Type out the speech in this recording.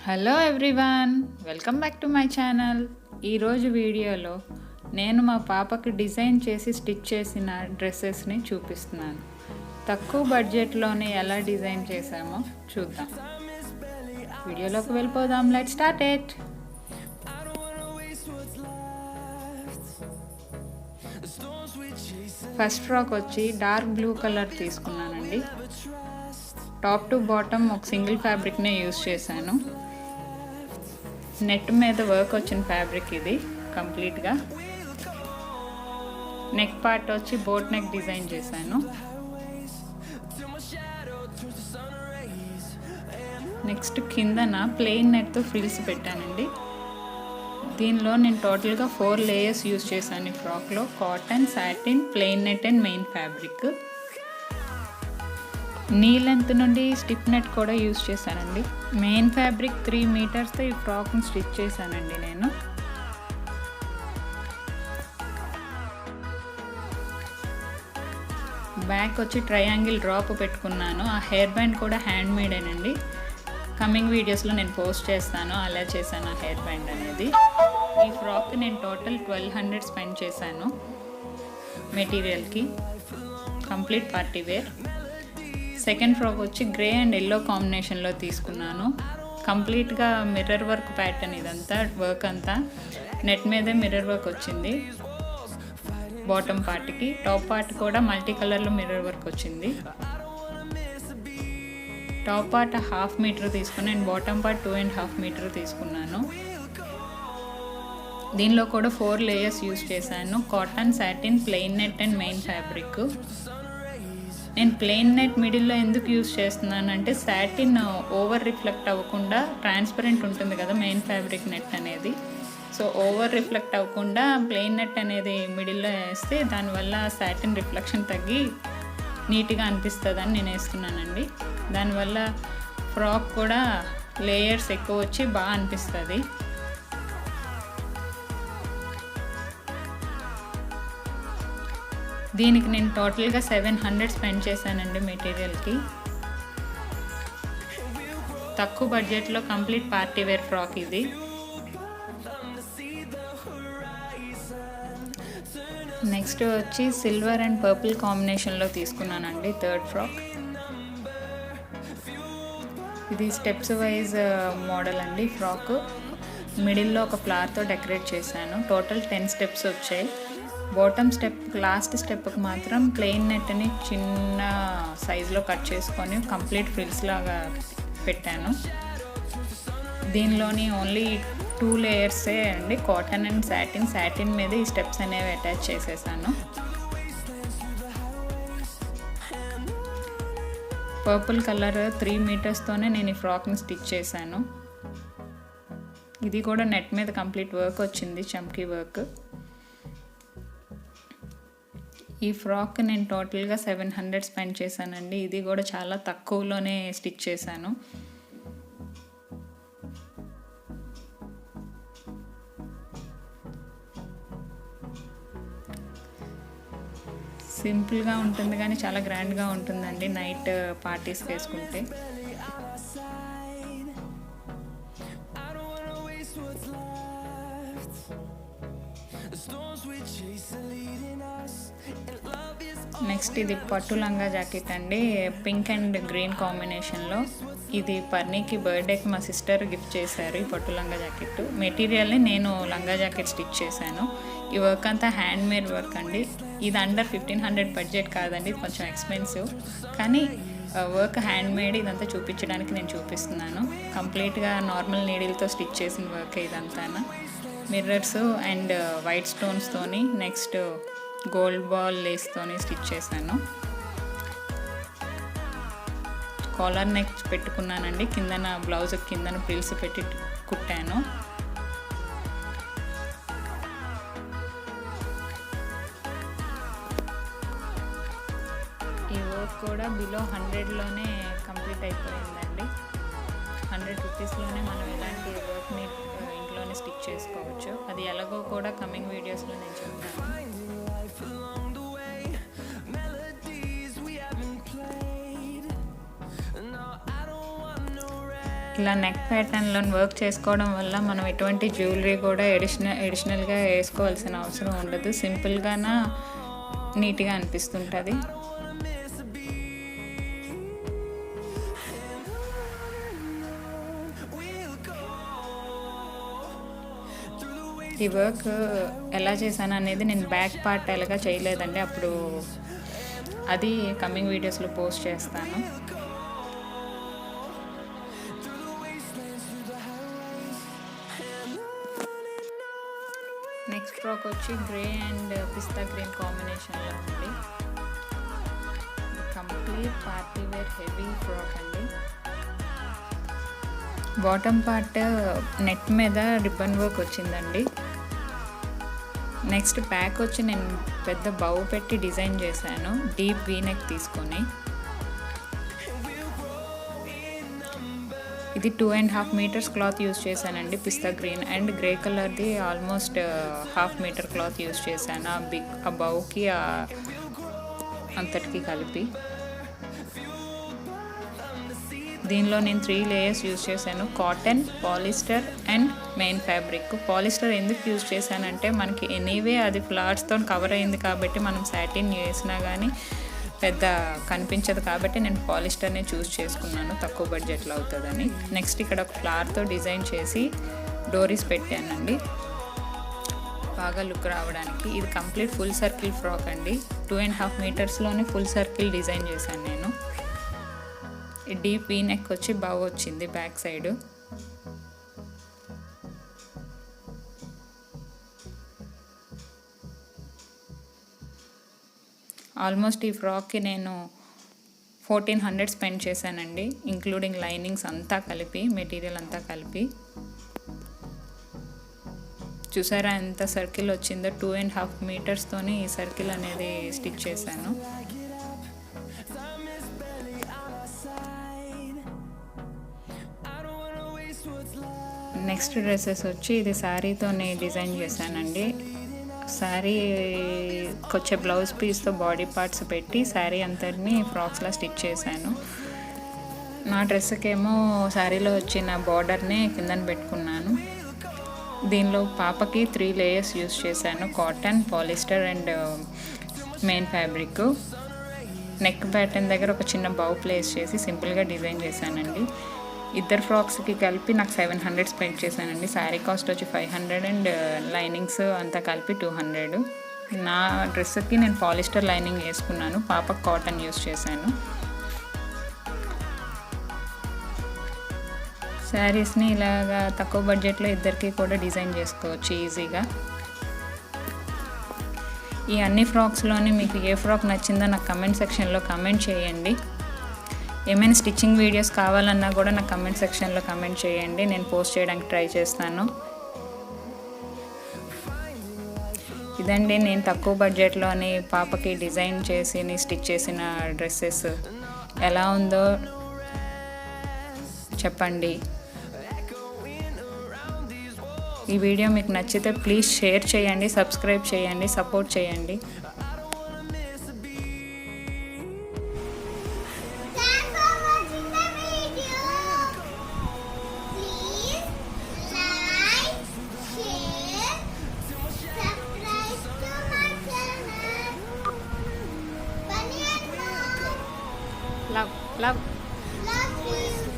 Hello everyone, welcome back to my channel. ఈరోజు వీడియోలో నేను మా పాపకి డిజైన్ చేసి స్టిచ్ చేసిన డ్రెస్సెస్ని చూపిస్తున్నాను. తక్కువ బడ్జెట్లోనే ఎలా డిజైన్ చేసామో చూద్దాం. వీడియోలోకి వెళ్ళిపోదాం. Let's start it. First frock వచ్చి డార్క్ బ్లూ కలర్ తీసుకున్నానండి. టాప్ టు బాటమ్ ఒక సింగిల్ ఫ్యాబ్రిక్నే యూజ్ చేశాను. నెట్ మీద వర్క్ వచ్చిన ఫ్యాబ్రిక్ ఇది కంప్లీట్గా. నెక్ పార్ట్ వచ్చి బోట్ నెక్ డిజైన్ చేశాను. నెక్స్ట్ కిందన ప్లెయిన్ నెట్తో ఫ్రిల్స్ పెట్టానండి. దీనిలో నేను టోటల్గా 4 లేయర్స్ యూజ్ చేశాను. ఈ ఫ్రాక్లో cotton, satin, plain net and main fabric. Knee length నుండి స్టిప్ నెట్ కూడా యూజ్ చేశానండి. మెయిన్ ఫ్యాబ్రిక్ 3 మీటర్స్తో ఈ ఫ్రాక్ని స్టిచ్ చేశానండి నేను. బ్యాక్ వచ్చి ట్రయాంగిల్ డ్రాప్ పెట్టుకున్నాను. ఆ హెయిర్ బ్యాండ్ కూడా హ్యాండ్ మేడేనండి. కమింగ్ వీడియోస్లో నేను పోస్ట్ చేస్తాను అలా చేశాను ఆ హెయిర్ బ్యాండ్ అనేది. ఈ ఫ్రాక్కి నేను టోటల్ 1200 స్పెండ్ చేశాను మెటీరియల్కి. Complete party wear. Second frock వచ్చి గ్రే అండ్ ఎల్లో కాంబినేషన్లో తీసుకున్నాను. కంప్లీట్గా మిర్రర్ వర్క్ ప్యాటర్న్ ఇదంతా. వర్క్ అంతా నెట్ మీదే మిర్రర్ వర్క్ వచ్చింది బాటమ్ పార్ట్కి. టాప్ పార్ట్ కూడా మల్టీ కలర్లో మిర్రర్ వర్క్ వచ్చింది. టాప్ పార్ట్ 1/2 మీటర్ తీసుకుని అండ్ బాటమ్ పార్ట్ 2.5 మీటర్ తీసుకున్నాను. దీనిలో కూడా 4 లేయర్స్ యూజ్ చేశాను. Cotton, satin, plain net and main fabric. నేను ప్లెయిన్ నెట్ మిడిల్లో ఎందుకు యూజ్ చేస్తున్నానంటే సాటిన్ ఓవర్ రిఫ్లెక్ట్ అవ్వకుండా, ట్రాన్స్పరెంట్ ఉంటుంది కదా మెయిన్ ఫ్యాబ్రిక్ నెట్ అనేది. సో ఓవర్ రిఫ్లెక్ట్ అవ్వకుండా ప్లెయిన్ నెట్ అనేది మిడిల్లో వేస్తే దానివల్ల సాటిన్ రిఫ్లెక్షన్ తగ్గి నీట్గా అనిపిస్తుందని నేను వేస్తున్నానండి. దానివల్ల ఫ్రాక్ కూడా లేయర్స్ ఎక్కువ వచ్చి బాగా అనిపిస్తుంది. దీనికి నేను టోటల్గా 700 స్పెండ్ చేశానండి మెటీరియల్కి. తక్కువ బడ్జెట్లో కంప్లీట్ పార్టీ వేర్ ఫ్రాక్ ఇది. నెక్స్ట్ వచ్చి సిల్వర్ అండ్ పర్పుల్ కాంబినేషన్లో తీసుకున్నానండి థర్డ్ ఫ్రాక్. ఇది స్టెప్స్ వైజ్ మోడల్ అండి ఫ్రాక్. మిడిల్లో ఒక ఫ్లవర్తో డెకరేట్ చేశాను. టోటల్ 10 స్టెప్స్ వచ్చాయి. బాటమ్ స్టెప్ లాస్ట్ స్టెప్కి మాత్రం ప్లెయిన్ నెట్ని చిన్న సైజులో కట్ చేసుకొని కంప్లీట్ ఫ్రిల్స్ లాగా పెట్టాను. దీనిలోని ఓన్లీ 2 లేయర్సే అండి, కాటన్ అండ్ సాటిన్ మీద ఈ స్టెప్స్ అనేవి అటాచ్ చేసేసాను. పర్పుల్ కలర్ 3 మీటర్స్తోనే నేను ఈ ఫ్రాక్ని స్టిచ్ చేశాను. ఇది కూడా నెట్ మీద కంప్లీట్ వర్క్ వచ్చింది, చమ్కీ వర్క్. ఈ ఫ్రాక్ నేను టోటల్గా 700 స్పెండ్ చేశానండి. ఇది కూడా చాలా తక్కువలోనే స్టిచ్ చేశాను. సింపుల్గా ఉంటుంది కానీ చాలా గ్రాండ్గా ఉంటుందండి నైట్ పార్టీస్ వేసుకుంటే. నెక్స్ట్ ఇది పట్టు లంగా జాకెట్ అండి, పింక్ అండ్ గ్రీన్ కాంబినేషన్లో. ఇది పర్నీకి బర్త్డేకి మా సిస్టర్ గిఫ్ట్ చేశారు ఈ పట్టు లంగా జాకెట్. మెటీరియల్ని నేను లంగా జాకెట్ స్టిచ్ చేశాను. ఈ వర్క్ అంతా హ్యాండ్ మేడ్ వర్క్ అండి. ఇది అండర్ 1500 బడ్జెట్ కాదండి, కొంచెం ఎక్స్పెన్సివ్. కానీ వర్క్ హ్యాండ్ మేడ్. ఇదంతా చూపించడానికి నేను చూపిస్తున్నాను. కంప్లీట్గా నార్మల్ నీడిల్తో స్టిచ్ చేసిన వర్క్ ఇదంతా. మిర్రర్స్ అండ్ వైట్ స్టోన్స్తోని, నెక్స్ట్ గోల్డ్ బాల్ లేస్తోని స్టిచ్ చేశాను. కాలర్ నెక్ పెట్టుకున్నానండి. కిందన బ్లౌజ్ కిందన ఫ్రిల్స్ పెట్టి కుట్టాను. ఈ వర్క్ కూడా బిలో 100లోనే కంప్లీట్ అయిపోయిందండి. 100 రూపీస్లోనే మనం ఇలాంటి వర్క్ని ఇంట్లోనే స్టిచ్ చేసుకోవచ్చు. అది ఎలాగో కూడా కమింగ్ వీడియోస్లో నేను చెప్తాను. ఇలా నెక్ ప్యాటర్న్లో వర్క్ చేసుకోవడం వల్ల మనం ఎటువంటి జ్యువెలరీ కూడా ఎడిషనల్గా వేసుకోవాల్సిన అవసరం ఉండదు. సింపుల్గాన నీట్గా అనిపిస్తుంటుంది. ఈ వర్క్ ఎలా చేశాను అనేది నేను బ్యాక్ పార్ట్ ఎలాగా చేయలేదండి. అప్పుడు అది కమింగ్ వీడియోస్లో పోస్ట్ చేస్తాను. నెక్స్ట్ ఫ్రాక్ వచ్చి గ్రే అండ్ పిస్తా గ్రీన్ కాంబినేషన్లో ఉంది. Complete party wear heavy frock అండి. బాటమ్ పార్ట్ నెట్ మీద రిబ్బన్ వర్క్ వచ్చిందండి. నెక్స్ట్ బ్యాక్ వచ్చి నేను పెద్ద బౌ పెట్టి డిజైన్ చేశాను, డీప్ వీ నెక్ తీసుకొని. ఇది 2.5 మీటర్స్ క్లాత్ యూజ్ చేశానండి. పిస్తా గ్రీన్ అండ్ గ్రే కలర్ది ఆల్మోస్ట్ 1/2 మీటర్ క్లాత్ యూజ్ చేశాను ఆ బౌకి అంతటికి కలిపి. దీనిలో నేను 3 లేయర్స్ యూజ్ చేశాను, cotton, polyester and main fabric. Polyester ఎందుకు యూజ్ చేశానంటే మనకి ఎనీవే అది ఫ్లవర్స్తో కవర్ అయింది కాబట్టి మనం సాటిన్ వేసినా కానీ పెద్ద కనిపించదు కాబట్టి నేను పాలిస్టర్నే చూస్ చేసుకున్నాను, తక్కువ బడ్జెట్లో అవుతుందని. నెక్స్ట్ ఇక్కడ ఒక ఫ్లవర్తో డిజైన్ చేసి డోరీస్ పెట్టానండి బాగా లుక్ రావడానికి. ఇది కంప్లీట్ ఫుల్ సర్కిల్ ఫ్రాక్ అండి. 2.5 మీటర్స్లోనే ఫుల్ సర్కిల్ డిజైన్ చేశాను నేను. డీప్ వీ నెక్ వచ్చి బాగా వచ్చింది బ్యాక్ సైడ్. ఆల్మోస్ట్ ఈ ఫ్రాక్కి నేను 1400 స్పెండ్ చేశానండి, ఇంక్లూడింగ్ లైనింగ్స్ అంతా కలిపి, మెటీరియల్ అంతా కలిపి. చూసారా ఎంత సర్కిల్ వచ్చిందో? 2.5 మీటర్స్తోనే ఈ సర్కిల్ అనేది స్టిచ్ చేశాను. నెక్స్ట్ డ్రెస్సెస్ వచ్చి ఇది శారీతోనే డిజైన్ చేశానండి. శారీకి వచ్చే బ్లౌజ్ పీస్తో బాడీ పార్ట్స్ పెట్టి శారీ అంతటిని ఫ్రాక్స్లా స్టిచ్ చేశాను. నా డ్రెస్కేమో శారీలో వచ్చిన బార్డర్నే కిందన పెట్టుకున్నాను. దీనిలో పాపకి 3 లేయర్స్ యూస్ చేశాను, cotton, polyester and main fabric. Neck pattern దగ్గర ఒక చిన్న బౌ ప్లేస్ చేసి సింపుల్గా డిజైన్ చేశానండి. ఇద్దరు ఫ్రాక్స్కి కలిపి నాకు 700 స్పెండ్ చేశానండి. శారీ కాస్ట్ వచ్చి 500 అండ్ లైనింగ్స్ అంతా కలిపి 200. నా డ్రెస్కి నేను పాలిస్టర్ లైనింగ్ వేసుకున్నాను, పాపకు కాటన్ యూస్ చేశాను. శారీస్ని ఇలాగా తక్కువ బడ్జెట్లో ఇద్దరికి కూడా డిజైన్ చేసుకోవచ్చు ఈజీగా. ఈ అన్ని ఫ్రాక్స్లోని మీకు ఏ ఫ్రాక్ నచ్చిందో నాకు కమెంట్ సెక్షన్లో కమెంట్ చేయండి. ఏమైనా స్టిచ్చింగ్ వీడియోస్ కావాలన్నా కూడా నాకు కమెంట్ సెక్షన్లో కమెంట్ చేయండి, నేను పోస్ట్ చేయడానికి ట్రై చేస్తాను. ఇదండి నేను తక్కువ బడ్జెట్లోని పాపకి డిజైన్ చేసి స్టిచ్ చేసిన డ్రెస్సెస్. ఎలా ఉందో చెప్పండి. ఈ వీడియో మీకు నచ్చితే ప్లీజ్ షేర్ చేయండి, సబ్స్క్రైబ్ చేయండి, సపోర్ట్ చేయండి. Love you.